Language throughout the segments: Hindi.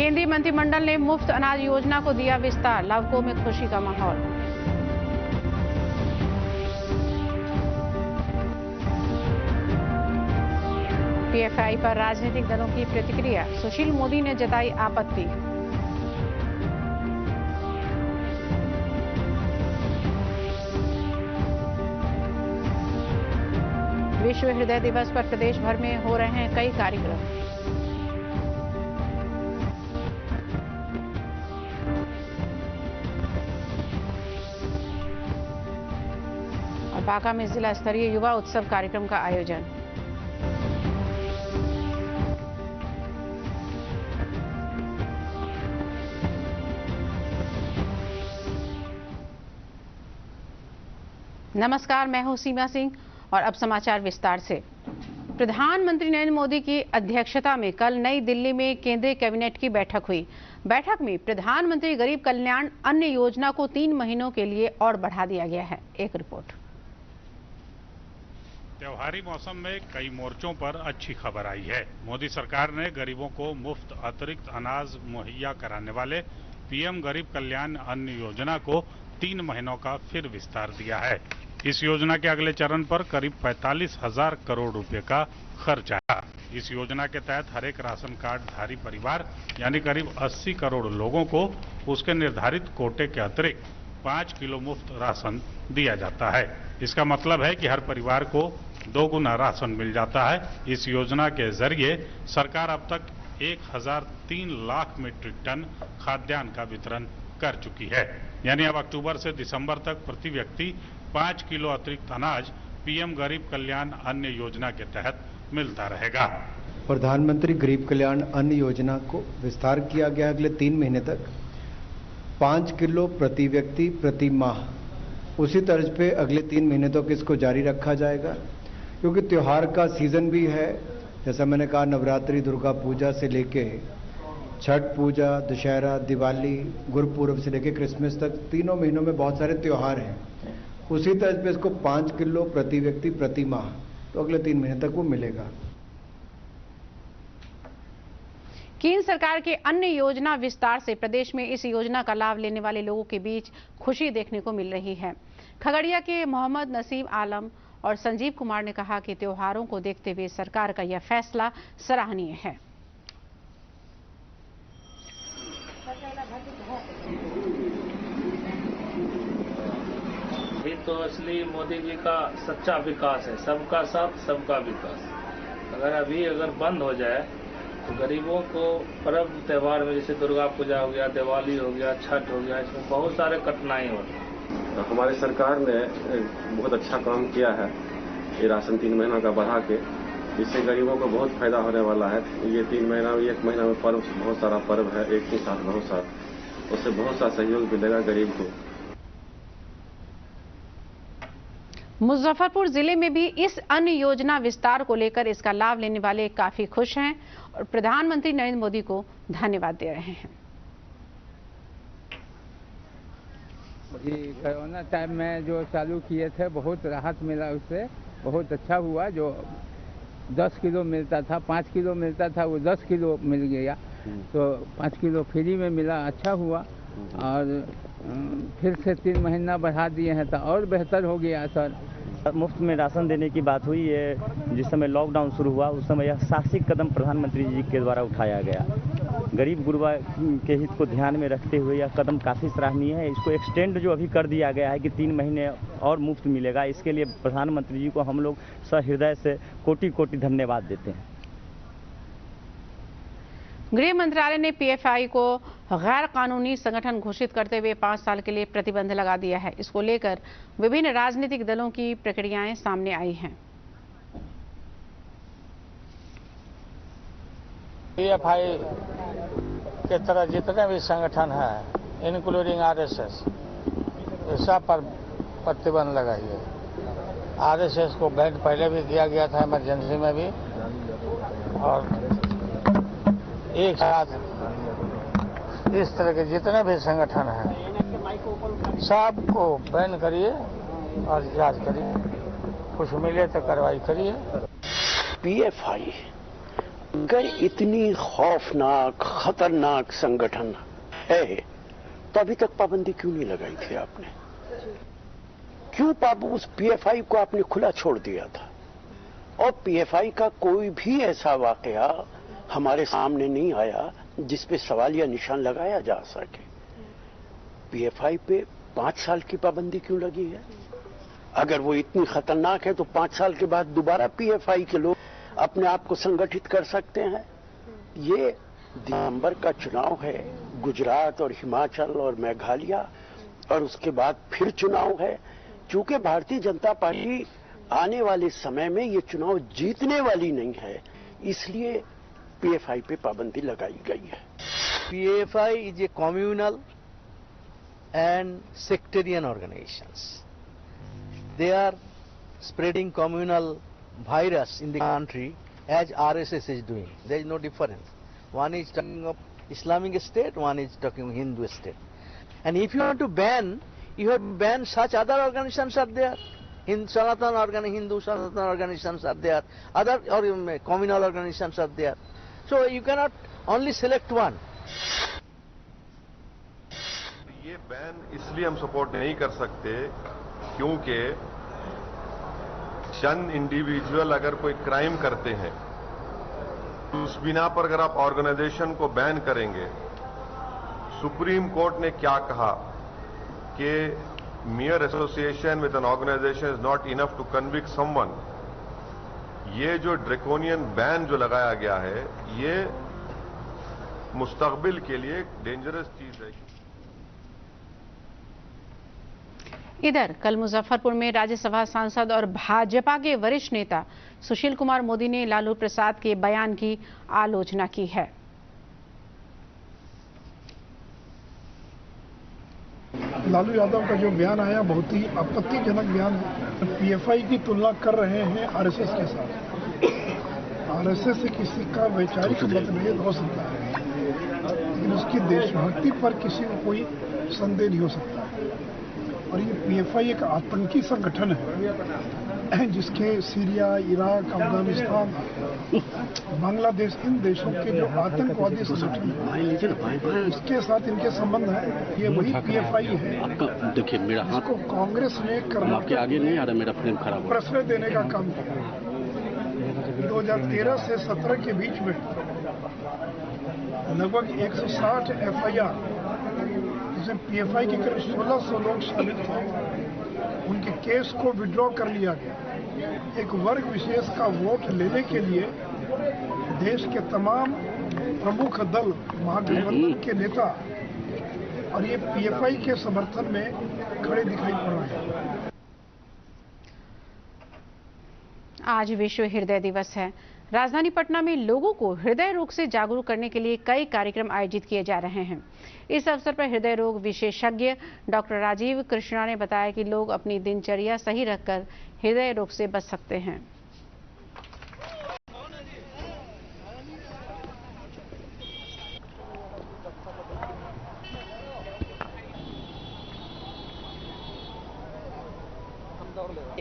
केंद्रीय मंत्रिमंडल ने मुफ्त अनाज योजना को दिया विस्तार, लाभुकों में खुशी का माहौल। पीएफआई पर राजनीतिक दलों की प्रतिक्रिया, सुशील मोदी ने जताई आपत्ति। विश्व हृदय दिवस पर प्रदेश भर में हो रहे हैं कई कार्यक्रम। और बांका में जिला स्तरीय युवा उत्सव कार्यक्रम का आयोजन। नमस्कार, मैं हूं सीमा सिंह और अब समाचार विस्तार से। प्रधानमंत्री नरेंद्र मोदी की अध्यक्षता में कल नई दिल्ली में केंद्रीय कैबिनेट की बैठक हुई। बैठक में प्रधानमंत्री गरीब कल्याण अन्न योजना को 3 महीनों के लिए और बढ़ा दिया गया है। एक रिपोर्ट। त्योहारी मौसम में कई मोर्चों पर अच्छी खबर आई है। मोदी सरकार ने गरीबों को मुफ्त अतिरिक्त अनाज मुहैया कराने वाले पीएम गरीब कल्याण अन्न योजना को 3 महीनों का फिर विस्तार दिया है। इस योजना के अगले चरण पर करीब 45,000 करोड़ रुपए का खर्च आया। इस योजना के तहत हर एक राशन कार्ड धारी परिवार यानी करीब 80 करोड़ लोगों को उसके निर्धारित कोटे के अतिरिक्त 5 किलो मुफ्त राशन दिया जाता है। इसका मतलब है कि हर परिवार को 2 गुना राशन मिल जाता है। इस योजना के जरिए सरकार अब तक 1,003 लाख मीट्रिक टन खाद्यान्न का वितरण कर चुकी है। यानी अब अक्टूबर से दिसंबर तक प्रति व्यक्ति 5 किलो अतिरिक्त अनाज पीएम गरीब कल्याण अन्न योजना के तहत मिलता रहेगा। प्रधानमंत्री गरीब कल्याण अन्न योजना को विस्तार किया गया अगले 3 महीने तक 5 किलो प्रति व्यक्ति प्रति माह। उसी तर्ज पे अगले 3 महीने तक इसको जारी रखा जाएगा, क्योंकि त्योहार का सीजन भी है। जैसा मैंने कहा, नवरात्रि, दुर्गा पूजा से लेके छठ पूजा, दशहरा, दिवाली, गुरुपूर्व से लेके क्रिसमस तक तीनों महीनों में बहुत सारे त्योहार हैं। उसी तरह पे इसको 5 किलो प्रति व्यक्ति प्रति माह तो अगले 3 महीने तक वो मिलेगा। केंद्र सरकार के अन्य योजना विस्तार से प्रदेश में इस योजना का लाभ लेने वाले लोगों के बीच खुशी देखने को मिल रही है। खगड़िया के मोहम्मद नसीम आलम और संजीव कुमार ने कहा कि त्योहारों को देखते हुए सरकार का यह फैसला सराहनीय है। ये तो असली मोदी जी का सच्चा विकास है, सबका साथ सबका विकास। अगर बंद हो जाए तो गरीबों को पर्व त्योहार में जैसे दुर्गा पूजा हो गया, दिवाली हो गया, छठ हो गया, इसमें बहुत सारे कठिनाई होती है। हमारी सरकार ने बहुत अच्छा काम किया है। ये राशन 3 महीना का बढ़ा के, इससे गरीबों को बहुत फायदा होने वाला है। ये 3 महीना, 1 महीना में पर्व, बहुत सारा पर्व है, एक ही साथ बहुत सारा, उससे बहुत सा सहयोग मिलेगा गरीब को। मुजफ्फरपुर जिले में भी इस अन्न योजना विस्तार को लेकर इसका लाभ लेने वाले काफी खुश हैं और प्रधानमंत्री नरेंद्र मोदी को धन्यवाद दे रहे हैं। जी, कोरोना टाइम में जो चालू किए थे बहुत राहत मिला, उससे बहुत अच्छा हुआ। जो 10 किलो मिलता था, 5 किलो मिलता था, वो 10 किलो मिल गया, तो 5 किलो फ्री में मिला, अच्छा हुआ। और फिर से 3 महीना बढ़ा दिए हैं तो और बेहतर हो गया सर। मुफ्त में राशन देने की बात हुई है। जिस समय लॉकडाउन शुरू हुआ उस समय यह साहसिक कदम प्रधानमंत्री जी के द्वारा उठाया गया। गरीब गुरबा के हित को ध्यान में रखते हुए यह कदम काफ़ी सराहनीय है। इसको एक्सटेंड जो अभी कर दिया गया है कि 3 महीने और मुफ्त मिलेगा, इसके लिए प्रधानमंत्री जी को हम लोग सहृदय से कोटि कोटि धन्यवाद देते हैं। गृह मंत्रालय ने पीएफआई को गैर कानूनी संगठन घोषित करते हुए 5 साल के लिए प्रतिबंध लगा दिया है। इसको लेकर विभिन्न राजनीतिक दलों की प्रक्रियाएं सामने आई हैं। पीएफआई के तरह जितने भी संगठन हैं, इंक्लूडिंग आरएसएस, सब पर प्रतिबंध लगाइए। आरएसएस को बैन पहले भी किया गया था इमरजेंसी में भी, और एक साथ इस तरह के जितने भी संगठन हैं सबको बैन करिए और जांच करिए, कुछ मिले तो कार्रवाई करिए। पीएफआई अगर इतनी खौफनाक खतरनाक संगठन है तो अभी तक पाबंदी क्यों नहीं लगाई थी आपने? क्यों उस पीएफआई को आपने खुला छोड़ दिया था? और पीएफआई का कोई भी ऐसा वाकया हमारे सामने नहीं आया जिस पे सवाल या निशान लगाया जा सके। पीएफआई पे 5 साल की पाबंदी क्यों लगी है? अगर वो इतनी खतरनाक है तो 5 साल के बाद दोबारा पीएफआई के लोग अपने आप को संगठित कर सकते हैं। ये दिसंबर का चुनाव है, गुजरात और हिमाचल और मेघालय, और उसके बाद फिर चुनाव है। चूंकि भारतीय जनता पार्टी आने वाले समय में ये चुनाव जीतने वाली नहीं है, इसलिए पीएफआई पे पाबंदी लगाई गई है। PFI is a communal and sectarian organizations. They are spreading communal virus in the country as RSS is doing. There is no difference. One is talking of Islamic State, one is talking of Hindu State. And if you want to ban, you have to ban such other organizations are there. Hindu Sanatana organizations are there. Other communal organizations are there. So you cannot only select one. ये बैन इसलिए हम सपोर्ट नहीं कर सकते क्योंकि चंद इंडिविजुअल अगर कोई क्राइम करते हैं तो उस बिना पर अगर आप ऑर्गेनाइजेशन को बैन करेंगे, सुप्रीम कोर्ट ने क्या कहा कि mere association with an organization is not enough to convict someone. ये जो ड्रैकोनियन बैन जो लगाया गया है, ये मुस्तकबिल के लिए एक डेंजरस चीज है। इधर कल मुजफ्फरपुर में राज्यसभा सांसद और भाजपा के वरिष्ठ नेता सुशील कुमार मोदी ने लालू प्रसाद के बयान की आलोचना की है। लालू यादव का जो बयान आया बहुत ही आपत्तिजनक बयान है। पीएफआई की तुलना कर रहे हैं आरएसएस के साथ। आरएसएस से किसी का वैचारिक मतभेद हो सकता है, लेकिन उसकी देशभक्ति पर किसी को कोई संदेह नहीं हो सकता। और ये पीएफआई एक आतंकी संगठन है जिसके सीरिया, इराक, अफगानिस्तान, बांग्लादेश, इन देशों के जो आतंकवादी संगठन है इसके साथ इनके संबंध है। ये वही पीएफआई है देखिए मेरा हाथ जिसको कांग्रेस ने आपके आगे नहीं आ रहा, मेरा फ्रेम खराब प्रश्रय देने का काम किया। 2013 से 17 के बीच में लगभग 160 एफआईआर जिसमें पीएफआई के करीब 1600 लोग शामिल थे, उनके केस को विड्रॉ कर लिया गया। एक वर्ग विशेष का वोट लेने के लिए देश के तमाम प्रमुख दल, महागठबंधन के नेता और ये पीएफआई के समर्थन में खड़े दिखाई पड़ रहे हैं। आज विश्व हृदय दिवस है। राजधानी पटना में लोगों को हृदय रोग से जागरूक करने के लिए कई कार्यक्रम आयोजित किए जा रहे हैं। इस अवसर पर हृदय रोग विशेषज्ञ डॉक्टर राजीव कृष्णा ने बताया कि लोग अपनी दिनचर्या सही रखकर हृदय रोग से बच सकते हैं।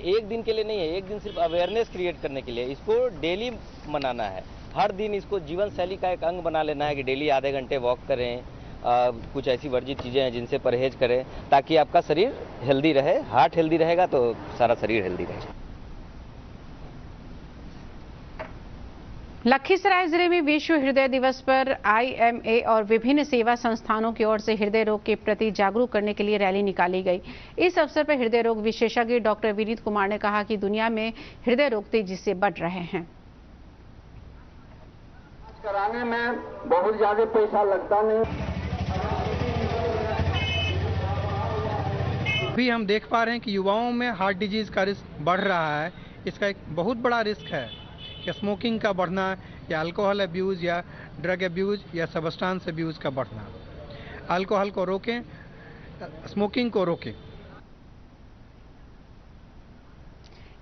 एक दिन के लिए नहीं है, एक दिन सिर्फ अवेयरनेस क्रिएट करने के लिए। इसको डेली मनाना है, हर दिन इसको जीवन शैली का एक अंग बना लेना है कि डेली आधे घंटे वॉक करें, कुछ ऐसी वर्जित चीजें हैं जिनसे परहेज करें ताकि आपका शरीर हेल्दी रहे। हार्ट हेल्दी रहेगा तो सारा शरीर हेल्दी रहेगा। लखीसराय जिले में विश्व हृदय दिवस पर आईएमए और विभिन्न सेवा संस्थानों की ओर से हृदय रोग के प्रति जागरूक करने के लिए रैली निकाली गई। इस अवसर पर हृदय रोग विशेषज्ञ डॉक्टर विनीत कुमार ने कहा कि दुनिया में हृदय रोग तेजी से बढ़ रहे हैं। कराने में बहुत ज्यादा पैसा लगता नहीं। अभी हम देख पा रहे हैं कि युवाओं में हार्ट डिजीज का रिस्क बढ़ रहा है। इसका एक बहुत बड़ा रिस्क है कि स्मोकिंग का बढ़ना या अल्कोहल अब्यूज़ या ड्रग अब्यूज़ या सब्सटेंस अब्यूज़ का बढ़ना। अल्कोहल को रोकें, स्मोकिंग को रोकें।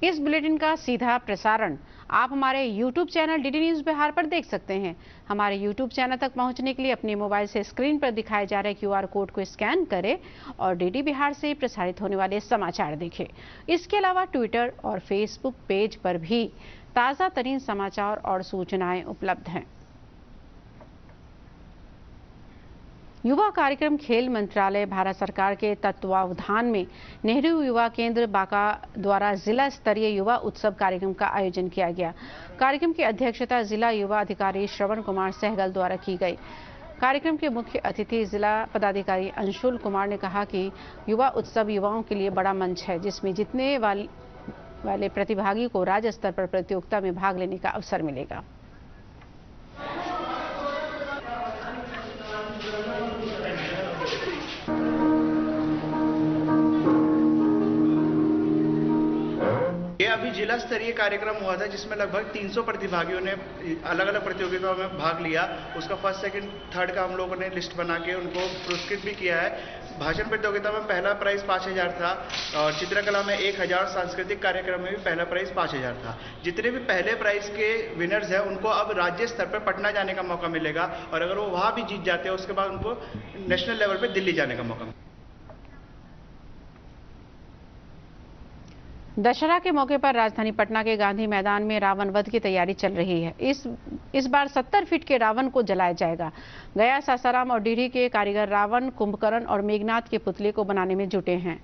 इस बुलेटिन का सीधा प्रसारण आप हमारे YouTube channel DD news Bihar पर देख सकते हैं। हमारे YouTube चैनल तक पहुंचने के लिए अपने मोबाइल से स्क्रीन पर दिखाए जा रहे QR कोड को स्कैन करें और DD बिहार से प्रसारित होने वाले समाचार देखें। इसके अलावा ट्विटर और फेसबुक पेज पर भी ताज़ा तरीन समाचार और सूचनाएं उपलब्ध हैं। युवा कार्यक्रम खेल मंत्रालय भारत सरकार के तत्वावधान में नेहरू युवा केंद्र बांका द्वारा जिला स्तरीय युवा उत्सव कार्यक्रम का आयोजन किया गया। कार्यक्रम की अध्यक्षता जिला युवा अधिकारी श्रवण कुमार सहगल द्वारा की गई। कार्यक्रम के मुख्य अतिथि जिला पदाधिकारी अंशुल कुमार ने कहा कि युवा उत्सव युवाओं के लिए बड़ा मंच है, जिसमें जीतने वाले प्रतिभागी को राज्य स्तर पर प्रतियोगिता में भाग लेने का अवसर मिलेगा। ये अभी जिला स्तरीय कार्यक्रम हुआ था जिसमें लगभग 300 प्रतिभागियों ने अलग अलग प्रतियोगिताओं में भाग लिया। उसका फर्स्ट सेकंड थर्ड का हम लोगों ने लिस्ट बना के उनको पुरस्कृत भी किया है। भाषण प्रतियोगिता में पहला प्राइज 5000 था और चित्रकला में 1000, सांस्कृतिक कार्यक्रम में भी पहला प्राइज 5000 था। जितने भी पहले प्राइज के विनर्स हैं उनको अब राज्य स्तर पर पटना जाने का मौका मिलेगा और अगर वो वहाँ भी जीत जाते हैं उसके बाद उनको नेशनल लेवल पर दिल्ली जाने का मौका मिलेगा। दशहरा के मौके पर राजधानी पटना के गांधी मैदान में रावण वध की तैयारी चल रही है। इस बार 70 फीट के रावण को जलाया जाएगा। गया, सासाराम और डीडी के कारीगर रावण, कुंभकर्ण और मेघनाथ के पुतले को बनाने में जुटे हैं।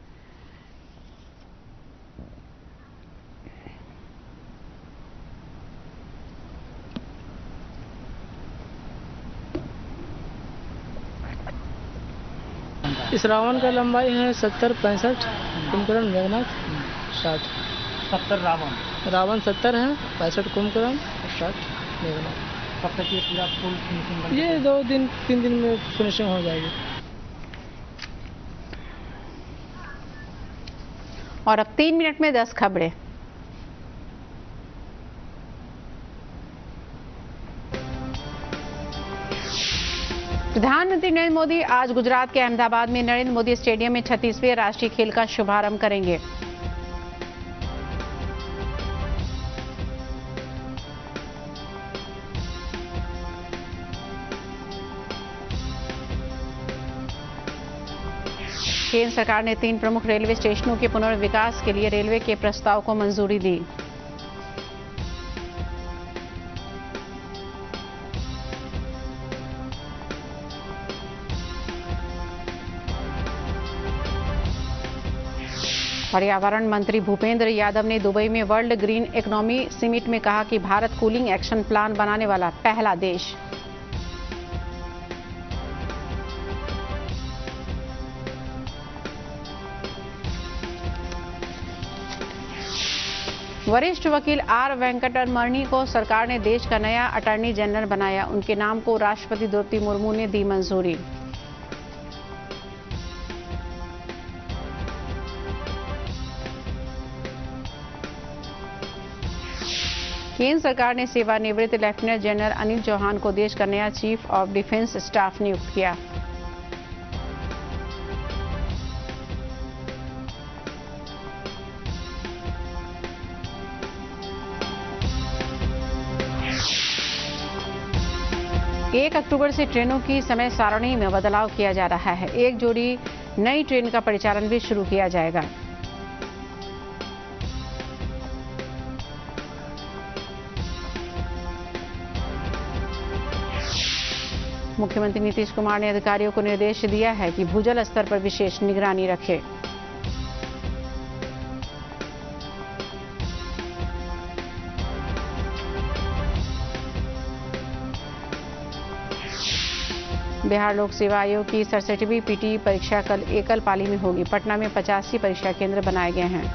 इस रावण का लंबाई है 70-65, कुंभकर्ण मेघनाथ 60। 70 रावण 70 है, 65 कुंभकर्ण, 60 मेघनाथ। कब तक ये पूरा फुल फिनिशिंग? ये 2-3 दिन में फिनिशिंग हो जाएगी। और अब 3 मिनट में 10 खबरें। प्रधानमंत्री नरेंद्र मोदी आज गुजरात के अहमदाबाद में नरेंद्र मोदी स्टेडियम में 36वें राष्ट्रीय खेल का शुभारंभ करेंगे। केंद्र सरकार ने 3 प्रमुख रेलवे स्टेशनों के पुनर्विकास के लिए रेलवे के प्रस्ताव को मंजूरी दी। पर्यावरण मंत्री भूपेंद्र यादव ने दुबई में वर्ल्ड ग्रीन इकोनॉमी समिट में कहा कि भारत कूलिंग एक्शन प्लान बनाने वाला पहला देश। वरिष्ठ वकील आर वेंकटरमणी को सरकार ने देश का नया अटॉर्नी जनरल बनाया। उनके नाम को राष्ट्रपति द्रौपदी मुर्मू ने दी मंजूरी। केंद्र सरकार ने सेवानिवृत्त लेफ्टिनेंट जनरल अनिल चौहान को देश का नया चीफ ऑफ डिफेंस स्टाफ नियुक्त किया। एक अक्टूबर से ट्रेनों की समय सारणी में बदलाव किया जा रहा है। एक जोड़ी नई ट्रेन का परिचालन भी शुरू किया जाएगा। मुख्यमंत्री नीतीश कुमार ने अधिकारियों को निर्देश दिया है कि भूजल स्तर पर विशेष निगरानी रखें। बिहार लोक सेवा आयोग की 67वीं पीटी परीक्षा कल एकल पाली में होगी। पटना में 85 परीक्षा केंद्र बनाए गए हैं।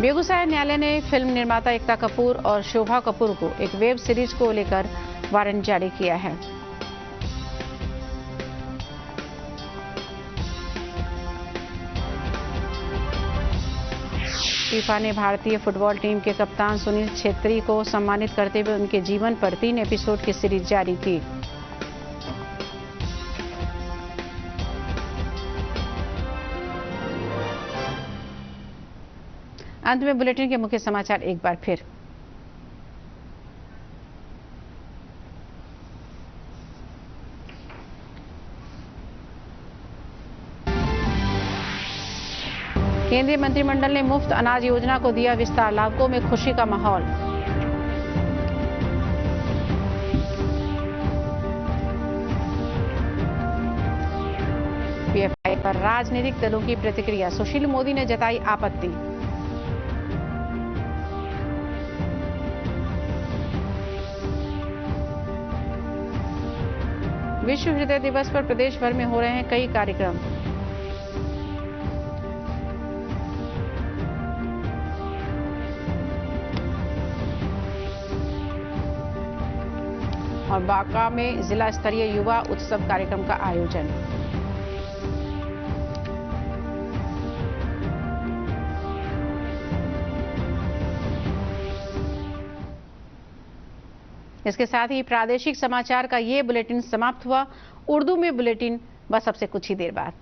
बेगूसराय न्यायालय ने फिल्म निर्माता एकता कपूर और शोभा कपूर को एक वेब सीरीज को लेकर वारंट जारी किया है। फीफा ने भारतीय फुटबॉल टीम के कप्तान सुनील छेत्री को सम्मानित करते हुए उनके जीवन पर 3 एपिसोड की सीरीज जारी की। अंत में बुलेटिन के मुख्य समाचार एक बार फिर। केंद्रीय मंत्रिमंडल ने मुफ्त अनाज योजना को दिया विस्तार, लाभुकों में खुशी का माहौल। पीएफआई पर राजनीतिक दलों की प्रतिक्रिया, सुशील मोदी ने जताई आपत्ति। विश्व हृदय दिवस पर प्रदेश भर में हो रहे हैं कई कार्यक्रम। और बांका में जिला स्तरीय युवा उत्सव कार्यक्रम का आयोजन। इसके साथ ही प्रादेशिक समाचार का ये बुलेटिन समाप्त हुआ। उर्दू में बुलेटिन बस अब से कुछ ही देर बाद।